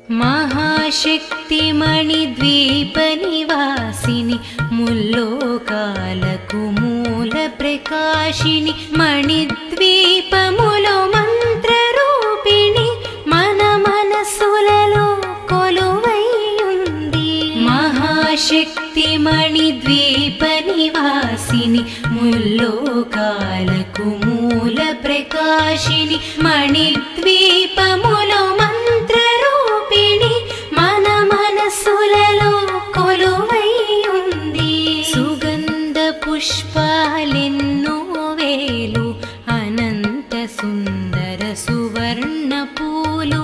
महाशक्तिमणिद्वीपनिवासिनि मुल्लोकाలకు మూల ప్రకాశిని మణిద్వీపములో మంత్రరూపిణి మన మనసులలో కొలువై ఉంది. మహాశక్తిమణిద్వీపనివాసిని ముల్లోకాలకు మూల ప్రకాశిని మణిద్వీపములో మంత్రరూపిణి మన మనసులలో కొలువై ఉంది. సుగంధ పుష్పాలెన్నో వేలు అనంత సుందర సువర్ణ పూలు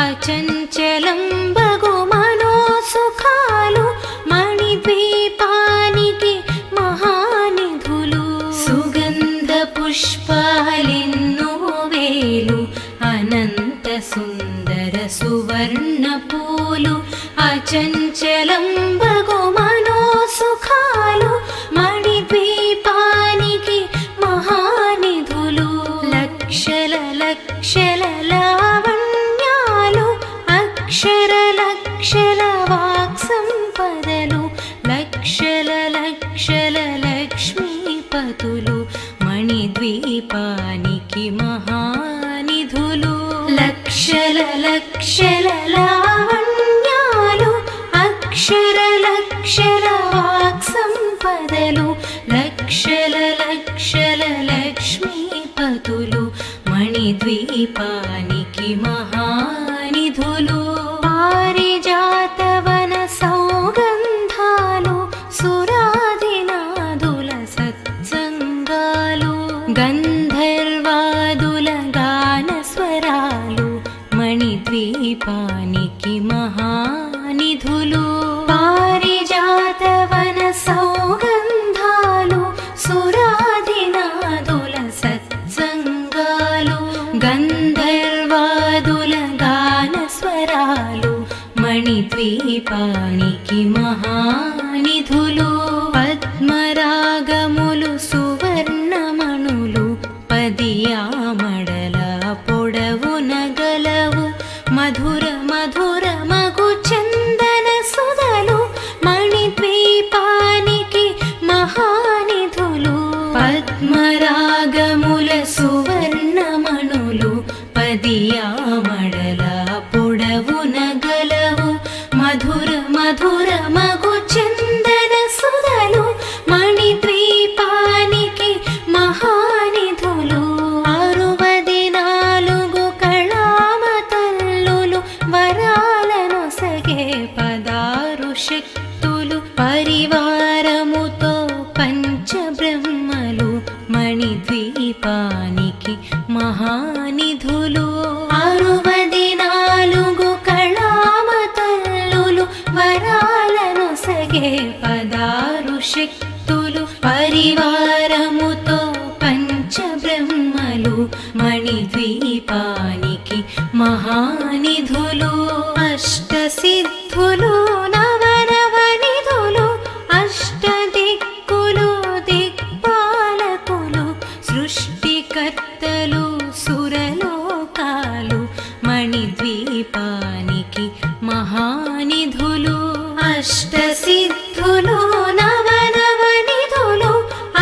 అచంచలం బగు మనోసుఖాలు మణిద్వీపానికి మహానిధులు. సుగంధ పుష్పాలెన్నో వేలు అనంత సుందర సువర్ణ పూలు అచంచలం బగు మనోసుఖాలు మణిద్వీపానికి మహానిధులు. లక్షల లక్షల లావణ్యాలు అక్షర లక్షల వాక్సంపదలు లక్షల లక్షల లక్ష్మీపతులు మణిద్వీపానికి మహానిధులు. లక్షల లక్షల లావణ్యాలు అక్షర లక్షల వాక్సంపదలు లక్షల లక్షల లక్ష్మీపతులు మణిద్వీపానికి మహానిధులు. పారిజాతవన సౌగంధాలు సురాదినాదుల సత్సంగాలు గంధర్వాదుల గానస్వరాలు మణిద్వీపానికి మహానిధులు. పారిజాతవన సౌగంధాలు సురాదినాదుల సత్సంగాలు గంధర్వాదుల గానస్వరాలు మణిద్వీపానికి మహానిధులు. పద్మరాగములు సువర్ణమణులు పదియామడల పొడవున గలవు మధుర మధుర మగు చందన సుధలు మణిద్వీపానికి మహానిధులు. పద్మరాగముల సువర్ణమణులు పదియామడల పొడవున గలవు మధుర మధుర మగు చందన సుధలు మణిద్వీపానికి మహానిధులు. 64 కళామతల్లులు వరాలనొసగే 16 శక్తులు పరివారముతో పంచబ్రహ్మలు మణిద్వీపానికి మహానిధులు. 64 కళామతల్లులు వరాలనొసగే 16 శక్తులు పరివారముతో పంచబ్రహ్మలు మణిద్వీపానికి మహానిధులు. అష్టసిద్ధులు నవనవనిధులు అష్టదిక్కులు దిక్పాలకులు సృష్టికర్తలు సురలోకాలు మణిద్వీపానికి మహానిధులు. అష్టసిద్ధులు నవనవనిధులు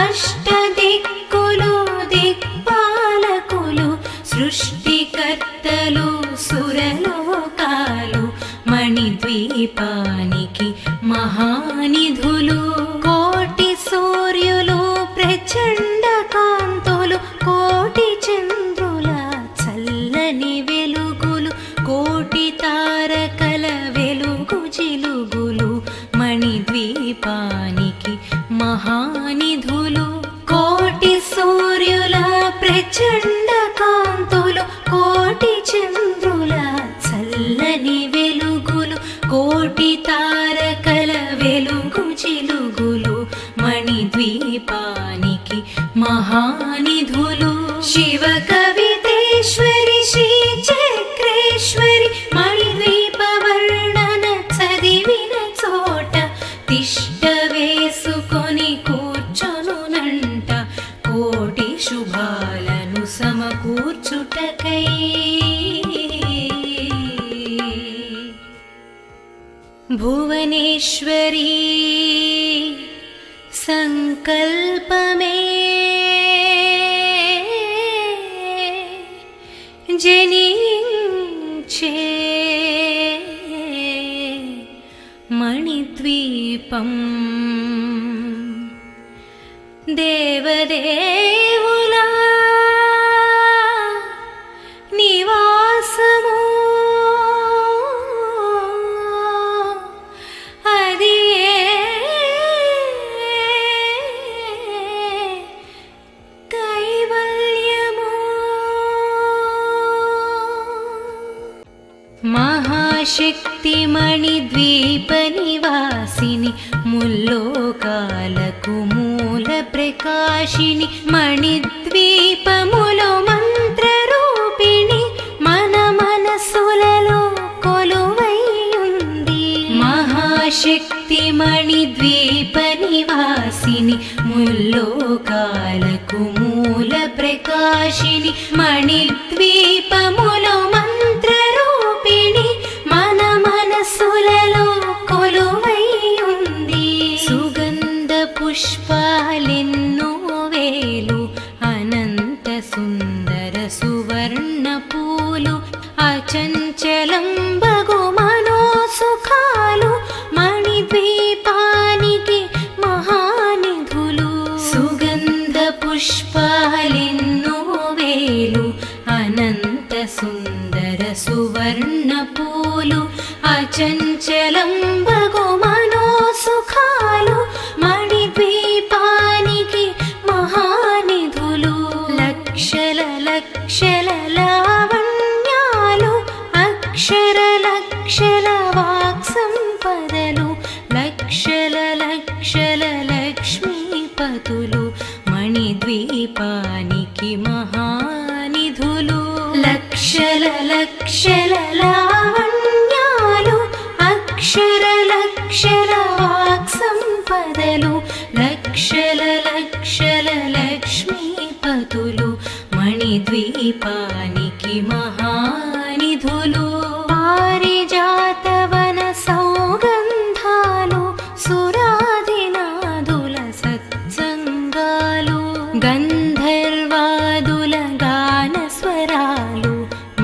అష్టదిక్కులు దిక్పాలకులు సృష్టికర్తలు సురలోకాలు మణిద్వీపానికి మహానిధులు. కోటి సూర్యులు ప్రచండ కాంతులు కోటి చంద్రుల చల్లని వెలుగులు కోటి తారకల వెలుగు జిలుగులు మణిద్వీపానికి మహానిధులు. కోటి సూర్యుల ప్రచండ కాంతులు కోటి చంద్రుల చల్లని వెలుగులు కోటి తారకల వెలుగు జిలుగులు మణిద్వీపానికి మహానిధులు. శివ కవితేశ్వరి శ్రీ చక్రేశ్వరి మణిద్వీప వర్ణన చదివిన చోట తిష్ట వేసుకొని కూర్చొనునంట కోటి శుభాలను సమకూర్చుటకై. భువనేశ్వరీ సంకల్పమే జనించే మణిద్వీపం దేవదేవులా నివాసము అది కైవల్యము మహాశక్తి మణిద్వీప నివాసిని ముల్లోకాలకు మూల ప్రకాశిని మణిద్వీపములో మంత్రరూపిణి మన మనసులలో కొలువై ఉంది మహాశక్తి మణిద్వీప నివాసిని ముల్లోకాలకు మూల ప్రకాశిని మణిద్వీపములో మంత్రరూపిణి మన మనసులలో కొలువై ఉంది సుగంధ పుష్పాలెన్నో వేలు అనంత సుందర సువర్ణ పూలు అచంచలం బగు మనోసుఖాలు మణిద్వీపానికి మహానిధులు సుగంధ పుష్పాలెన్నో వేలు అనంత సుందర సువర్ణ పూలు అచంచలం బగు మనోసుఖాలు మణిద్వీపానికి మహానిధులు లక్షల లక్షల లావణ్యాలు అక్షర లక్షల వాక్సంపదలు లక్షల లక్షల లక్ష్మీపతులు మణిద్వీపానికి మహానిధులు లక్షల లక్షల లావణ్యాలు అక్షర లక్షల వాక్సంపదలు లక్షల లక్షల లక్ష్మీపతులు మణిద్వీపానికి మహానిధులు పారిజాతవన సౌగంధాలు సురాదినాదుల సత్సంగాలు గంధర్వాదుల గానస్వరాలు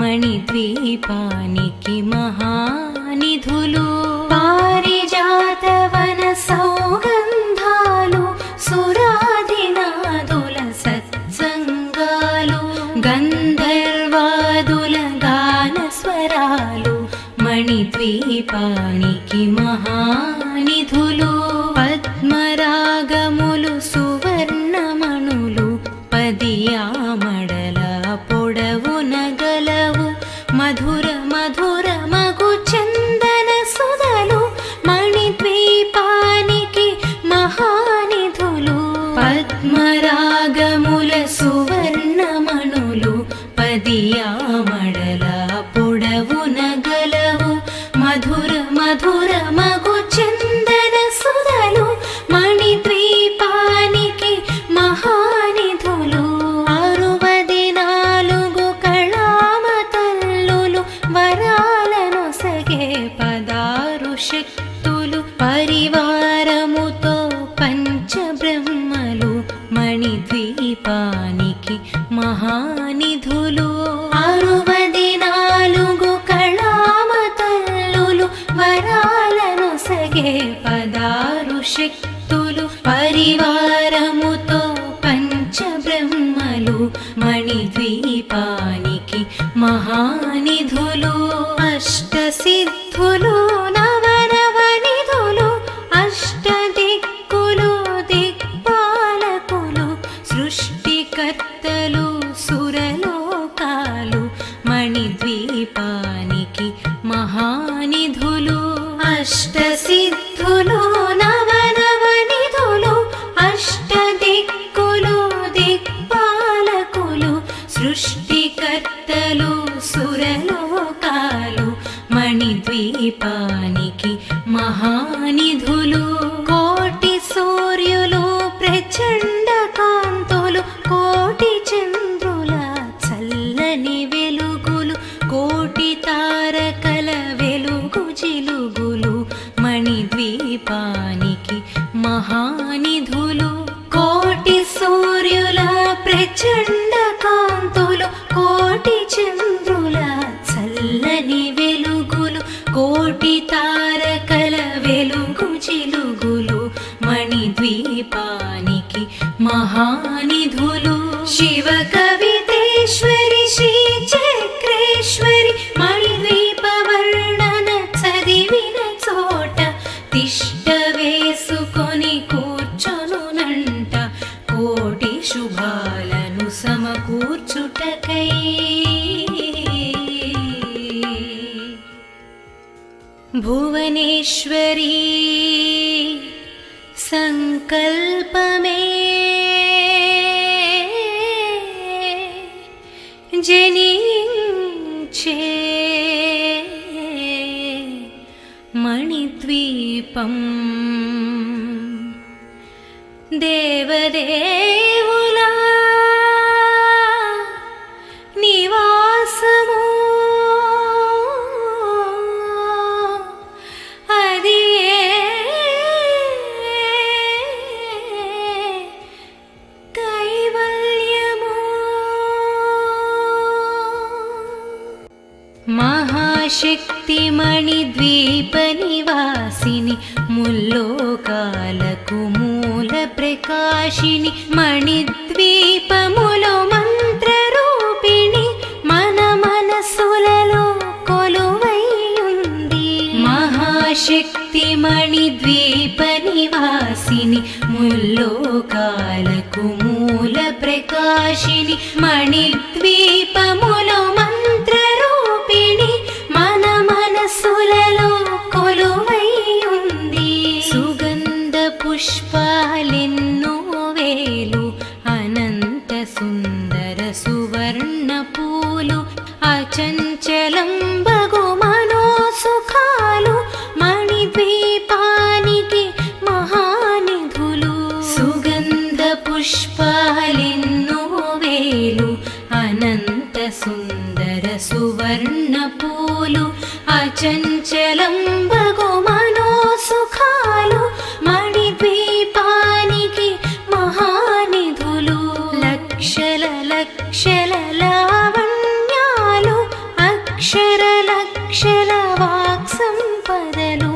మణిద్వీపానికి మహానిధులు పారిజాతవన సౌగంధాలు సురాదినాదుల సత్సంగాలు గంధర్వాదుల గానస్వరాలు మణిద్వీపానికి మహానిధులు పద్మరాగములు సువర్ణమణులు పదియామడల పొడవున గలవు మధుర మధుర మగు చందన సుధలు మణిద్వీపానికి మహానిధులు పద్మరాగముల సువర్ణమణులు పదియామడల పొడవున గలవు మధుర మధుర మగు చందన సుధలు మణిద్వీపానికి మహానిధులు 64 కళామతల్లులు వరాలను సగే 16 శక్తులు పరివారముతో పంచబ్రహ్మలు మణిద్వీపానికి మహానిధులు 64 కళామతల్లులు వరాలను సగే 16 శక్తులు పరివారముతో పంచబ్రహ్మలు మణిద్వీపానికి మహానిధులు అష్టసిద్ధులు నవనవనిధులు అష్టదిక్కులు దిక్పాలకులు సృష్టికర్తలు సురలోకాలు మణిద్వీపానికి మహానిధులు అష్టసిద్ధులు నవనవనిధులు అష్టదిక్కులు దిక్పాలకులు సృష్టికర్తలు సురలోకాలు మణిద్వీపానికి మహానిధులు కోటి సూర్యులు ప్రచండ కాంతులు కోటి చంద్రుల చల్లని వెలుగులు కోటి తారకల వెలుగు జిలుగులు మణిద్వీపానికి మహానిధులు కోటి సూర్యుల ప్రచండ కాంతులు కోటి చంద్రుల చల్లని వెలుగులు కోటి తారకల వెలుగు చిలుగులు మణిద్వీపానికి మహానిధులు శివ కవితేశ్వరి శ్రీ చక్రేశ్వరి మణిద్వీప వర్ణన చదివిన చోట తిష్ట వేసుకొని కూర్చొనునంట కోటి శుభాలను సమకూర్చుటకై భువనేశ్వరీ సంకల్పమే జనించే మణిద్వీపం దేవదేవుల నివాసము అది కైవల్యము మహాశక్తి మణిద్వీప నివాసిని ముల్లోకాలకు మూల ప్రకాశిని మణిద్వీపములో మంత్రరూపిణి మన మనసులలో కొలువై ఉంది మహాశక్తి మణిద్వీప నివాసిని ముల్లోకాలకు మూల ప్రకాశిని మణిద్వీపములో మంత్రరూపిణి మన మనసులలో కొలువై ఉంది సుగంధ పుష్పాలెన్నో వేలు అనంత సుందర సువర్ణ పూలు అచంచలం బగు మనోసుఖాలు మణిద్వీపానికి మహానిధులు సుగంధ పుష్పాలెన్నో వేలు అనంత సుందర సువర్ణ పూలు అచంచలం బగు మనోసుఖాలు మణిద్వీపానికి మహానిధులు లక్షల లక్షల లావణ్యాలు అక్షర లక్షల వాక్సంపదలు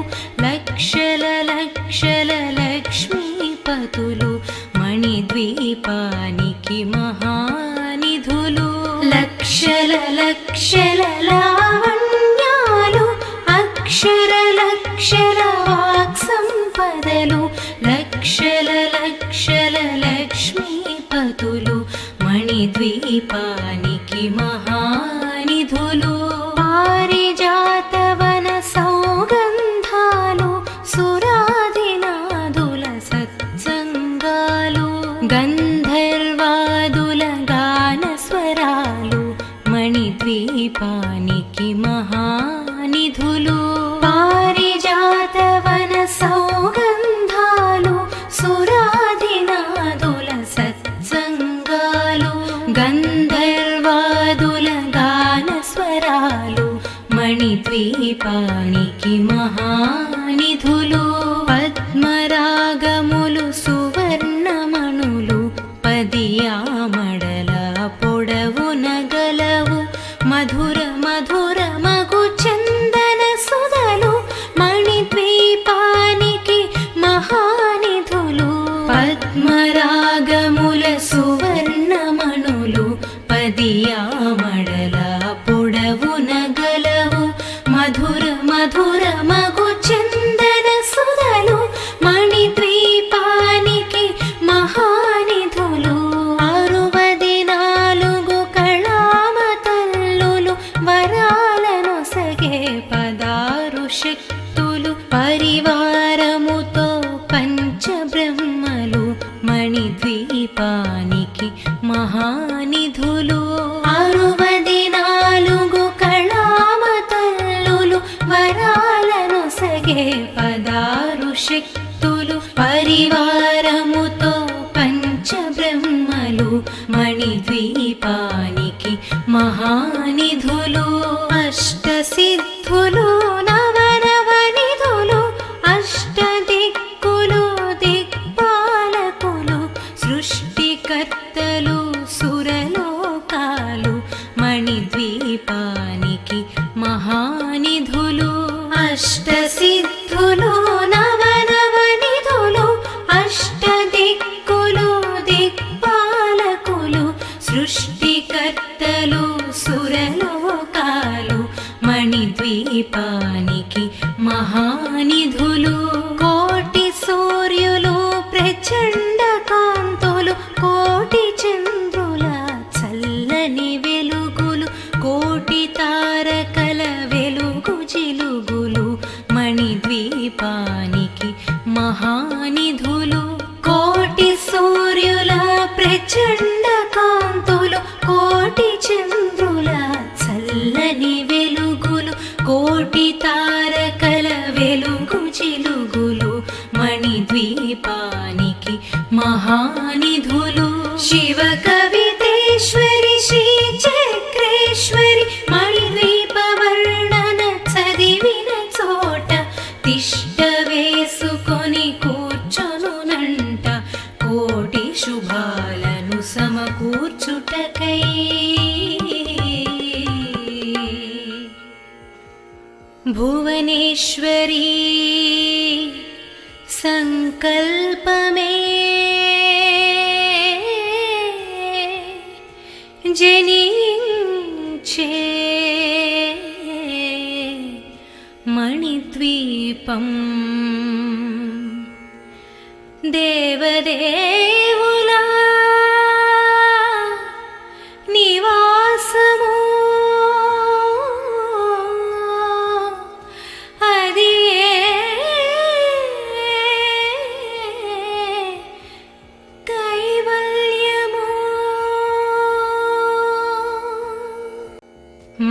లక్షల లక్షల లక్ష్మీపతులు మణిద్వీపానికి మహానిధులు లక్షల లక్షల లావణ్యాలు అక్షర లక్షల వాక్సంపదలు లక్షల లక్షల లక్ష్మీపతులు మణిద్వీపానికి మహానిధులు పారిజాతవన సౌగంధాలు సురాదినాదుల సత్సంగాలు గంధర్వాదుల గాన స్వరాలు మణిద్వీపానికి మహానిధులు పారిజాతవన సౌగంధాలు సురాదినాదుల సత్సంగాలు గంధర్వాదుల గాన స్వరాలు మణిద్వీపానికి మహానిధులు పద్మరాగములు సువర్ణమణులు పదియామడల పొడవున గలవు మధుర మధుర మగు చందన సుధలు మణిద్వీపానికి మహానిధులు పద్మరాగముల సువర్ణమణులు పదియామడల పొడవున గలవు మధుర మధుర మగు చందన సుధలు మణిద్వీపానికి మహానిధులు 64 కళామతల్లులు వరాలను సగే 16 శక్తులు పరివారముతో పంచబ్రహ్మలు మణిద్వీపానికి మహానిధులు 64 కళామతల్లులు వరాలను సగే 16 శక్తులు పరివారముతో పంచబ్రహ్మలు మణిద్వీపానికి మహానిధులు అష్టసిద్ధులు నవనవనిధులు అష్ట అష్టసిద్ధులు నవనవనిధులు అష్టదిక్కులు దిక్పాలకులు సృష్టికర్తలు సురలోకాలు మణిద్వీపానికి మహానిధులు కోటి సూర్యులు ప్రచండ కాంతులు కోటి చంద్రుల చల్లని వెలుగులు కోటి తారకల వెలుగు జిలుగులు మణిద్వీపానికి మహానిధులు కోటి సూర్యుల ప్రచండ కాంతులు కోటి చంద్రుల చల్లని వెలుగులు కోటి తారకల వెలుగు జిలుగులు మణిద్వీపానికి మహానిధులు శివ కవితేశ్వరి శ్రీ చక్రేశ్వరి మణిద్వీప వర్ణన చదివిన చోట తిష్ట వేసుకొని కూర్చొనునంట కోటి శుభాలను సమకూర్చుటకై భువనేశ్వరీ సంకల్పమే జనించే మణిద్వీపం దేవదేవుల నివాసము అది కైవల్యము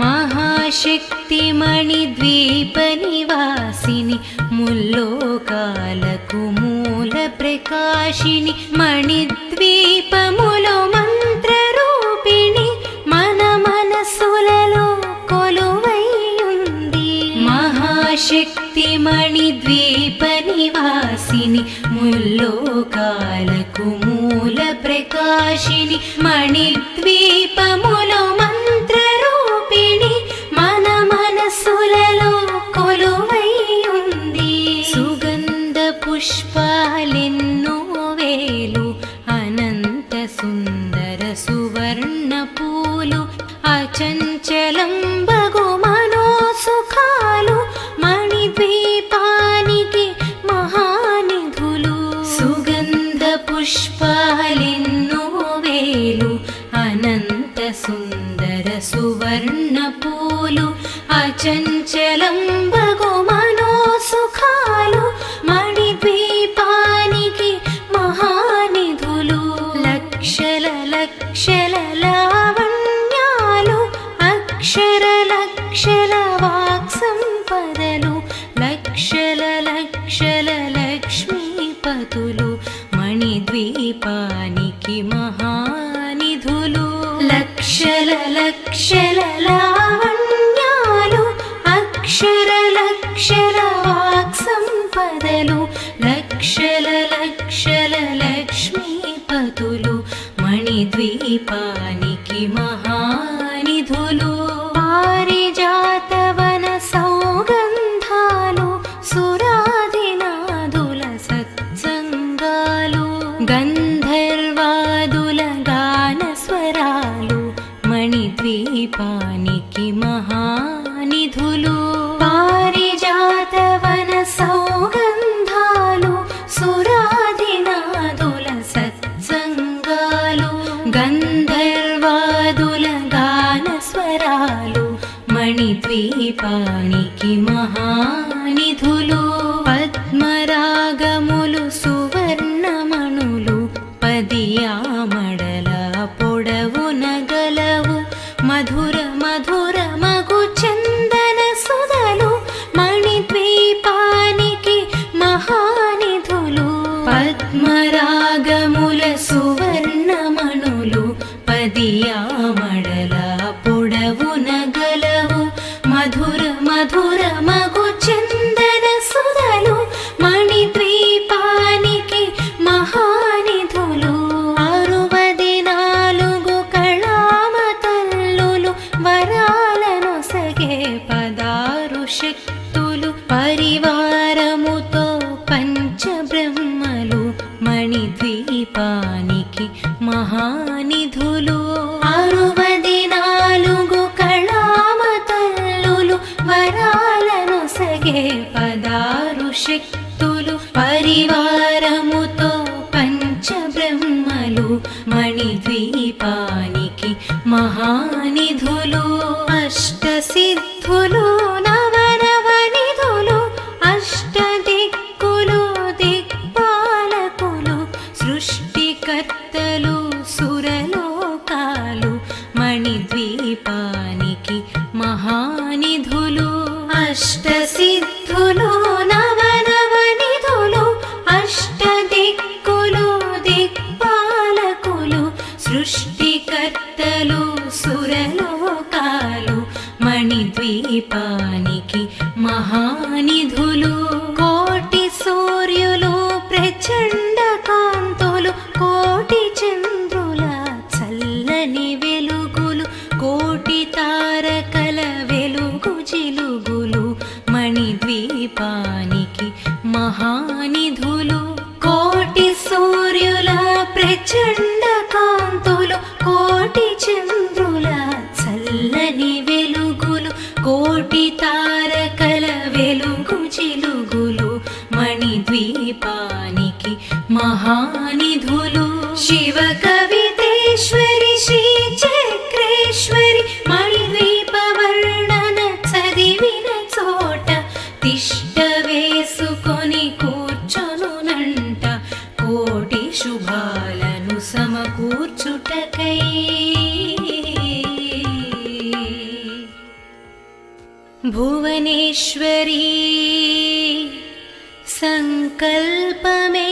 మహాశక్తి మణిద్వీప నివాసిని ముల్లోకాలకు మూల ప్రకాశిని మణిద్వీపములో మంత్రరూపిణి మన మనసులలో కొలువైయుంది మహాశక్తి మణిద్వీప నివాసిని ముల్లోకాలకు మూల ప్రకాశిని మణిద్వీపములో మంత్రరూపిణి మన మనసులలో కొలువైయుంది సుగంధ పుష్పాలెన్నో వేలు అనంత సుందర సువర్ణ పూలు అచంచలం బగు మనోసుఖాలు మణిద్వీపానికి మహానిధులు సుగంధ పుష్పాలెన్నో వేలు అనంత సుందర సువర్ణ పూలు అచంచలం బగు మనోసుఖాలు మణిద్వీపానికి మహానిధులు లక్షల లక్షల లావణ్యాలు అక్షర లక్షల వాక్సంపదలు లక్షల లక్షల లక్ష్మీపతులు మణిద్వీపానికి మహానిధులు లక్షల లక్షల లావణ్యాలు అక్షర లక్షల వాక్సంపదలు లక్షల లక్షల లక్ష్మీపతులు మణిద్వీపానికి మహానిధులు పారిజాతవన సౌగంధాలు సురాదినాదుల సత్సంగాలు గంధర్వాదుల గాన స్వరాలు మణిద్వీపానికి మహానిధులు పారిజాతవన సౌగంధాలు సురాదినాదుల సత్సంగాలు గంధర్వాదుల గాన స్వరాలు మణిద్వీపానికి మహానిధులు పద్మరాగములు సువర్ణమణులు పదియామడల పొడవున గలవు మధుర మధుర మగు చందన సుధలు మణిద్వీపానికి మహానిధులు పద్మరాగముల సువర్ణమణులు పదియామడల పొడవున గలవు మధుర మధుర మగు చందన పరివారముతో పంచబ్రహ్మలు మణిద్వీపానికి మహానిధులు 64 కళామతల్లులు వరాలను సగే 16 శక్తులు పరివారముతో పంచబ్రహ్మలు మణిద్వీపానికి మహానిధులు అష్టసిద్ధులు నవనవనిధులు అష్టదిక్కులు దిక్పాలకులు సృష్టికర్తలు సురలోకాలు మణిద్వీపానికి మహానిధులు అష్టసిద్ధులు నవనవనిధులు అష్టదిక్కులు దిక్పాలకులు సృష్టికర్తలు సురలోకాలు మణిద్వీపానికి మహానిధులు కోటి సూర్యులు ప్రచండ కాంతులు కోటి చంద్రుల చల్లని వెలుగులు కోటి తారకల వెలుగు జిలుగులు మణిద్వీపానికి మహానిధులు కోటి సూర్యుల ప్రచండ కాంతులు కోటి చంద్రుల చల్లని వెలుగులు కోటి తారకల వెలుగు జిలుగులు మణిద్వీపానికి మహానిధులు శివ కవితేశ్వరి శ్రీ చక్రేశ్వరి మణిద్వీప వర్ణన చదివిన చోట తిష్ట వేసుకొని కూర్చొనునంట కోటి శుభాలను సమకూర్చుటకై భువనేశ్వరీ సంకల్పమే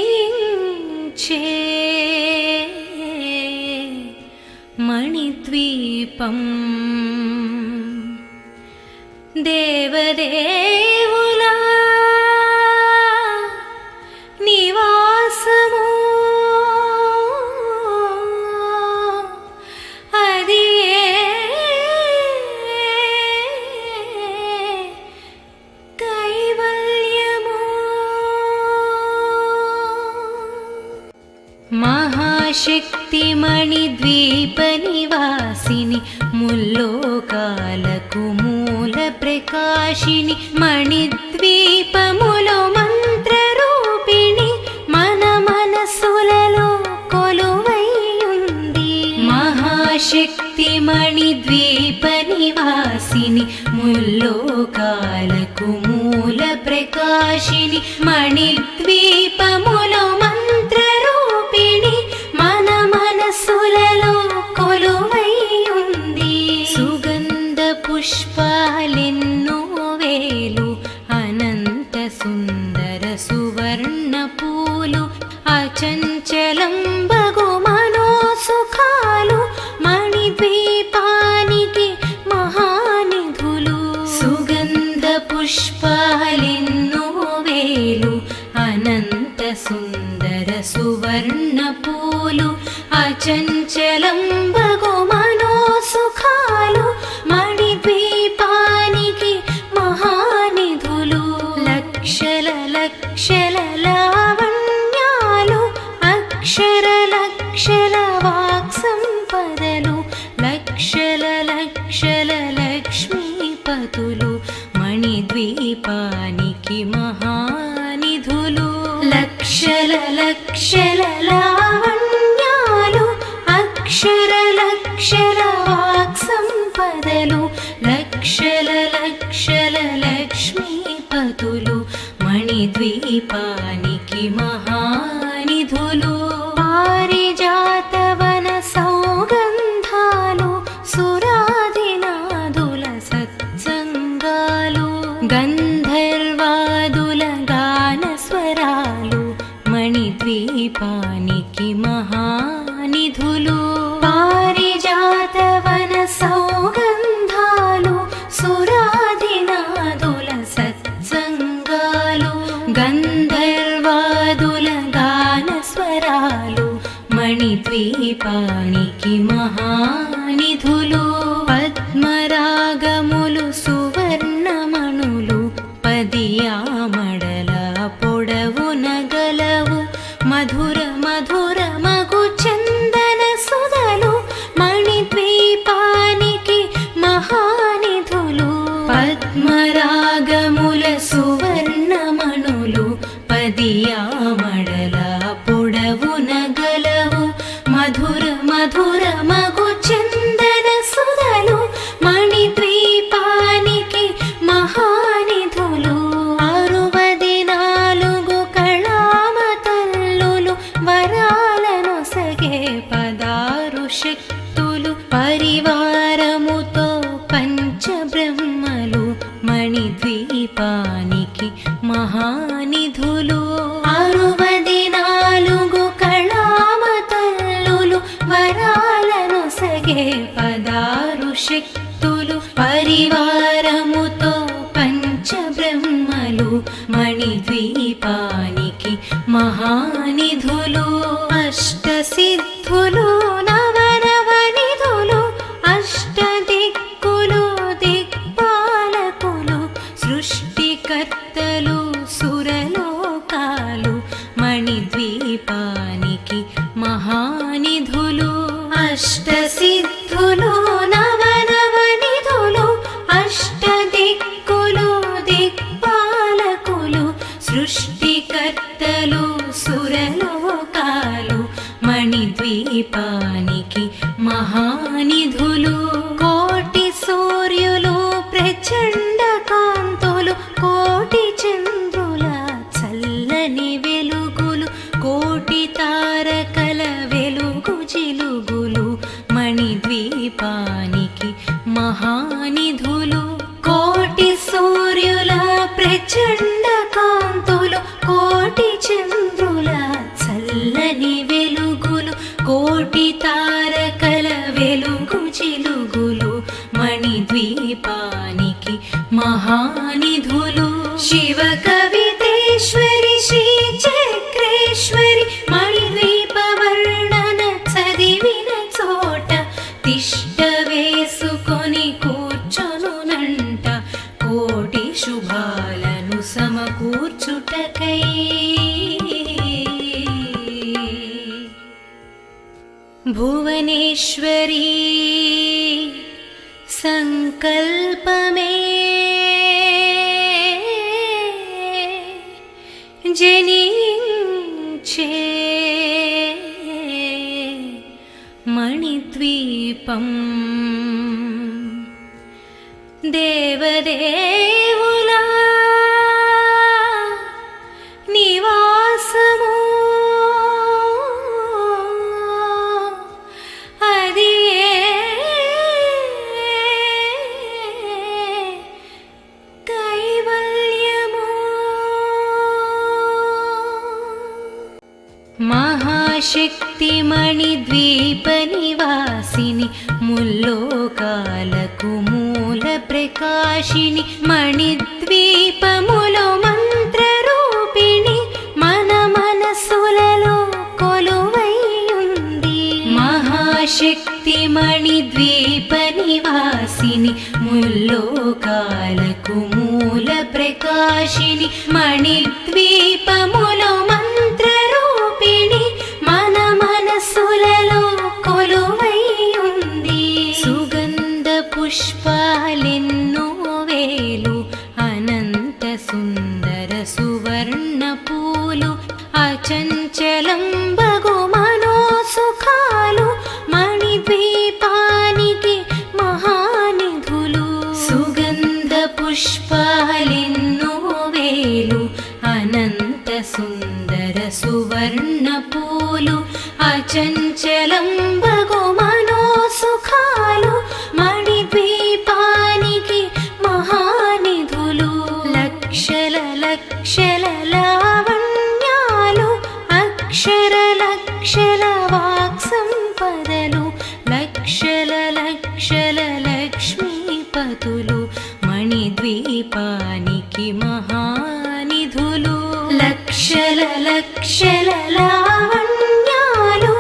జనించే మణిద్వీపం దేవదేవుల నివాసము అది కైవల్యము మహాశక్తి మణిద్వీప నివాసిని ముల్లోకాలకు మూల ప్రకాశిని మణిద్వీపములో మంత్రరూపిణి మన మనసులలో కొలువైయుంది మహాశక్తి మణిద్వీప నివాసిని ముల్లోకాలకు మూల ప్రకాశిని మణిద్వీపములో మంత్రరూపిణి మన మనసులలో కొలువైయుంది సుగంధ పుష్పాలెన్నో వేలు అనంత సుందర సువర్ణ పూలు అచంచలం బగు మనోసుఖాలు మణిద్వీపానికి మహానిధులు సుగంధ పుష్పాలెన్నో వేలు అనంత సుందర సువర్ణ పూలు అచంచలం బగు మనోసుఖాలు మణిద్వీపానికి మహానిధులు లక్షల లక్షల లావణ్యాలు అక్షర లక్షల వాక్సంపదలు లక్షల లక్షల లక్ష్మీపతులు మణిద్వీపానికి మహానిధులు లక్షల లక్షల లావణ్యాలు అక్షర లక్షల వాక్సంపదలు లక్షల లక్షల లక్ష్మీపతులు మణిద్వీపానికి మహానిధులు పారిజాతవన సౌగంధాలు సురాదినాదుల సత్సంగాలు గంధర్వాదుల గానస్వరాలు మణిద్వీపానికి మహానిధులు పారిజాతవన సౌగంధాలు సురాదినాదుల సత్సంగాలు గంధర్వాదుల దీపానికి మహానిధులు 64 కళామతల్లులు వరాలను సగే 16 శక్తులు పరివారముతో పంచబ్రహ్మలు మణిద్వీపానికి మహానిధులు అష్టసిద్ధులు నవనవనిధులు అష్టదిక్కులు దిక్పాలకులు సృష్టికర్తలు సురలోకాలు మణిద్వీపానికి మహానిధులు అష్టసిద్ధులు నవనవనిధులు అష్టదిక్కులు దిక్పాలకులు సృష్టికర్తలు సురలోకాలు మణిద్వీపానికి మహానిధులు కోటి సూర్యులు ప్రచండ కాంతులు కోటి చంద్రుల చల్లని వెలుగులు కోటి తారకల వెలుగు జిలుగులు మణిద్వీపానికి మహానిధులు కోటి సూర్యుల ప్రచండ కాంతులు కోటి చంద్రుల చల్లని వెలుగులు కోటి తారకల వెలుగు జిలుగులు మణిద్వీపానికి మహానిధులు శివ కవితేశ్వరి శ్రీ చక్రేశ్వరి మణిద్వీప వర్ణన చదివిన చోట తిష్ట వేసుకొని కూర్చొనునంట కోటి శుభాలను సమకూర్చుటకై భువనేశ్వరీ సంకల్పమే జనించే మణిద్వీపం దేవదేవుల నివాసము అది కైవల్యము మహాశక్తి మణిద్వీప నివాసిని ముల్లోకాలకు మూల ప్రకాశిని మణిద్వీపములో మంత్ర రూపిణి మన మనసులలో కొలువై ఉంది మహాశక్తి మణిద్వీప నివాసిని ముల్లోకాలకు మూల ప్రకాశిని మణిద్వీపములో మంత్ర రూపిణి మన మనసులలో కొలువై ఉంది సుగంధ పుష్పాలెన్నో వేలు అనంత సుందర సువర్ణ పూలు అచంచలం బగు మనోసుఖాలు మణిద్వీపానికి మహానిధులు సుగంధ పుష్పాలెన్నో వేలు అనంత సుందర సువర్ణ పూలు అచంచలం బగు మనోసుఖాలు మణిద్వీపానికి మహానిధులు లక్షల లక్షల లావణ్యాలు అక్షర లక్షల వాక్ సంపదలు లక్షల లక్షల లక్ష్మీపతులు మణిద్వీపానికి మహానిధులు లక్షల లక్షల లావణ్యాలు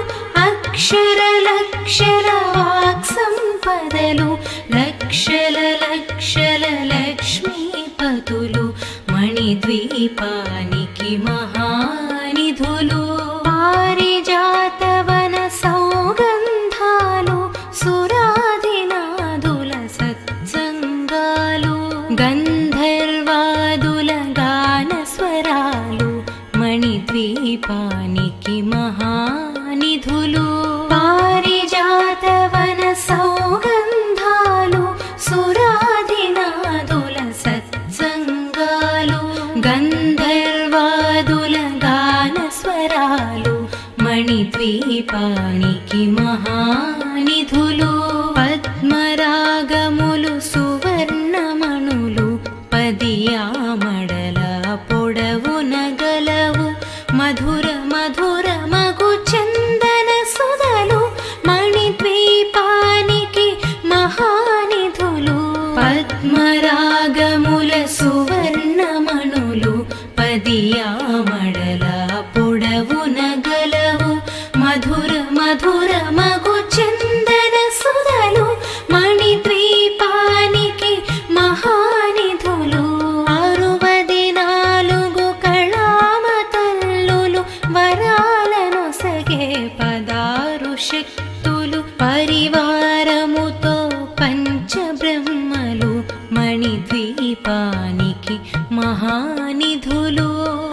అక్షర లక్షల వాక్ సంపదలు లక్షల లక్షల లక్ష్మీపతులు మణిద్వీపానికి మహానిధులు పారిజాతవన సౌగంధాలు సురాదినాదుల సత్సంగాలు గంధర్వాదుల గాన స్వరాలు మణిద్వీపానికి మహానిధులు పారిజాతవన సౌగంధాలు సురాదినాదుల సత్సంగాలు గంధర్వాదుల గాన స్వరాలు మణిద్వీపానికి మహానిధులు పద్మరాగములు సువర్ణమణులు పదియామడల పంచబ్రహ్మలు మణిద్వీపానికి మహానిధులు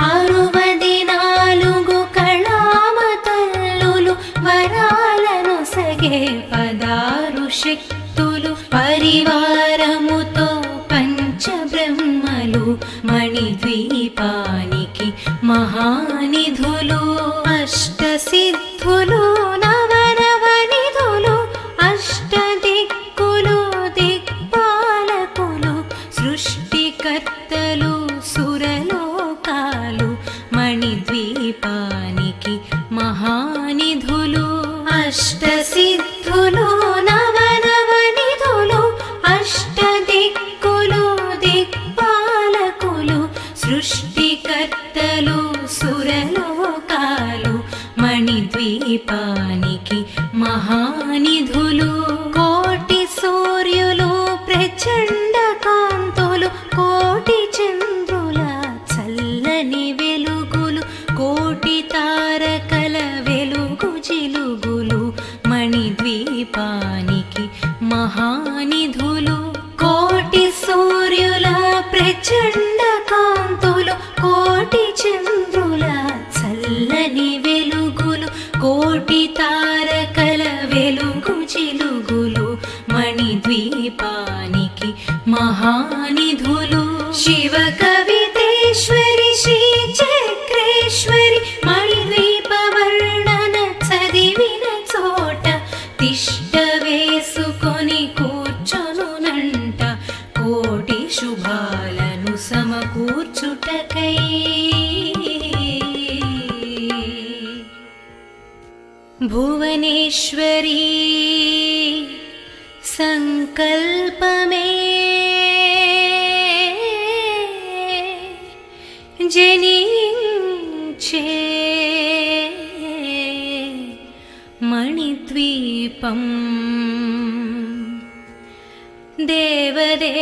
64 కళామతల్లులు వరాలను సగే 16 శక్తులు పరివారముతో పంచబ్రహ్మలు మణిద్వీపానికి మహానిధులు అష్టసిద్ధులు నవనవనిధులు అష్టదిక్కులు దిక్పాలకులు సృష్టికర్తలు సురలోకాలు మణిద్వీపానికి మహానిధులు అష్టసిద్ధులు నవనవనిధులు అష్టదిక్కులు దిక్పాలకులు సృష్టికర్తలు సురలోకాలు మణిద్వీపానికి మహానిధులు కోటి సూర్యులు ప్రచండ కాంతులు కోటి చంద్రుల చల్లని వెలుగులు కోటి తారకల వెలుగు జిలుగులు మణిద్వీపానికి మహానిధులు కోటి సూర్యుల ప్రచండ కాంతులు కోటి చంద్రుల చల్లని వెలుగులు కోటి తారకల వెలుగు జిలుగులు మణిద్వీపానికి మహానిధులు శివ కవితేశ్వరి శ్రీ చక్రేశ్వరి మణిద్వీప వర్ణన చదివిన చోట తిష్ట వేసుకొని కూర్చొనునంట కోటి శుభాలను సమకూర్చుటకై భువనేశ్వరీ సంకల్పమే జనించే మణిద్వీపం దేవదే